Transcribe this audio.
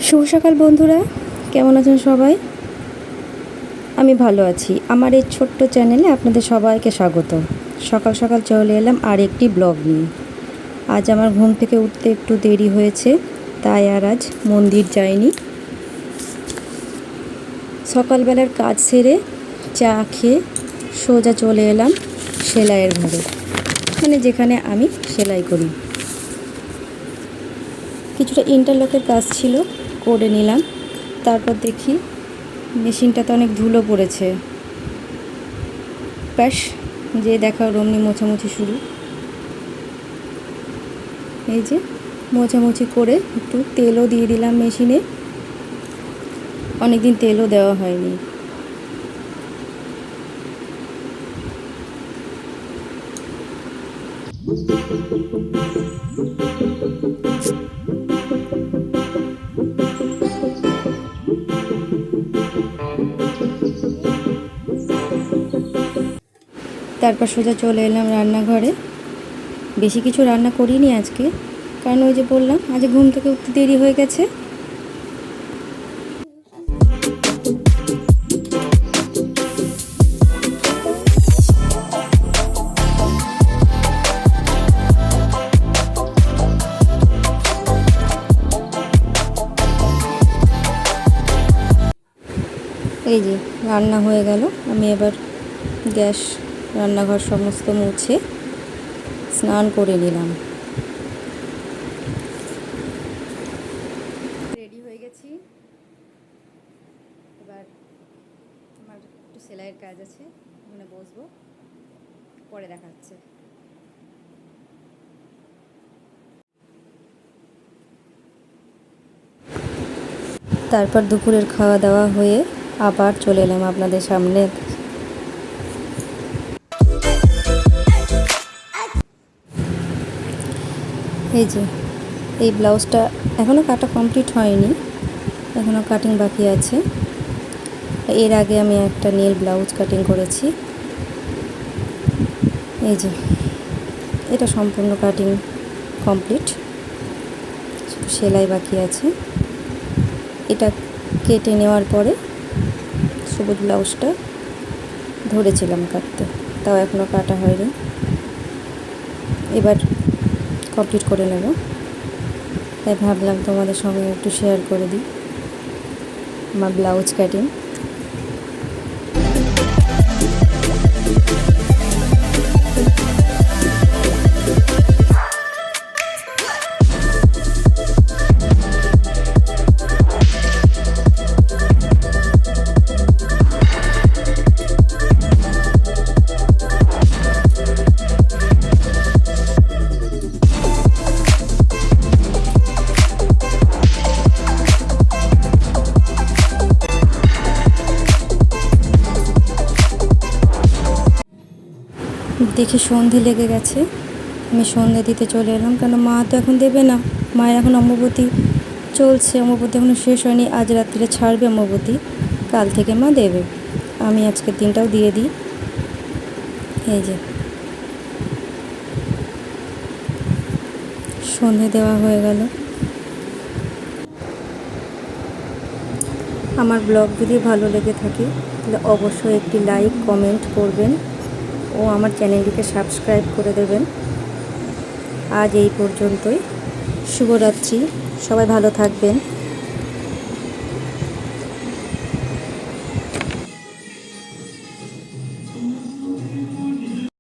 শুভ সকাল বন্ধুরা, কেমন আছেন সবাই? আমি ভালো আছি। আমার এই ছোট্ট চ্যানেলে আপনাদের সবাইকে স্বাগত। সকাল সকাল চলে এলাম আর একটি ব্লগ নিয়ে। আজ আমার ঘুম থেকে উঠতে একটু দেরি হয়েছে, তাই আর আজ মন্দির যাইনি। সকালবেলার কাজ সেরে চা খেয়ে সোজা চলে এলাম সেলাইয়ের ঘরে, মানে যেখানে আমি সেলাই করি। কিছুটা ইন্টারলকের কাজ ছিল, করে নিলাম। তারপর দেখি মেশিনটাতে অনেক ধুলো পড়েছে। ব্যাস, যে দেখা অমনি মোছামুছি শুরু। এই যে মোছামুছি করে একটু তেলও দিয়ে দিলাম মেশিনে, অনেকদিন তেলও দেওয়া হয়নি। তারপর সোজা চলে এলাম রান্নাঘরে। বেশি কিছু রান্না করিনি আজকে, কারণ ওই যে বললাম আজ ঘুম থেকে উঠতে দেরি হয়ে গেছে। এই যে রান্না হয়ে গেল। আমি এবার গ্যাস, রান্নাঘর সমস্ত মুছে স্নান করে নিলাম। রেডি হয়ে গেছি। এবার আমার একটু সেলাইয়ের কাজ আছে, ওখানে বসবো, পরে দেখা হচ্ছে। তারপর দুপুরের খাওয়া দাওয়া হয়ে আবার চলে এলাম আপনাদের সামনে। এই যে এই ব্লাউজটা এখনও কাটা কমপ্লিট হয়নি, এখনও কাটিং বাকি আছে। এর আগে আমি একটা নীল ব্লাউজ কাটিং করেছি। এই যে এটা সম্পূর্ণ কাটিং কমপ্লিট, সেলাই বাকি আছে। এটা কেটে নেওয়ার পরে সবুজ ব্লাউজটা ধরেছিলাম কাটতে, তাও এখনও কাটা হয়নি। এবার কমপ্লিট করে নেব, তাই ভাবলাম তোমাদের সঙ্গে একটু শেয়ার করে দিই আমার ব্লাউজ কাটিং। দেখে সন্ধে লেগে গেছে, আমি সন্ধে দিতে চলে এলাম। কেন মা তো এখন দেবে না, মায়ের এখন অম্বুবতী চলছে, অম্বুবতী এখনও শেষ হয়নি। আজ রাত্রিরে ছাড়বে অম্বুবতী, কাল থেকে মা দেবে। আমি আজকের দিনটাও দিয়ে দিই। এই যে সন্ধে দেওয়া হয়ে গেল। আমার ব্লগ যদি ভালো লেগে থাকে তাহলে অবশ্যই একটি লাইক, কমেন্ট করবেন ও আমার চ্যানেলটিকে সাবস্ক্রাইব করে দেবেন। আজ এই পর্যন্তই। শুভরাত্রি, সবাই ভালো থাকবেন।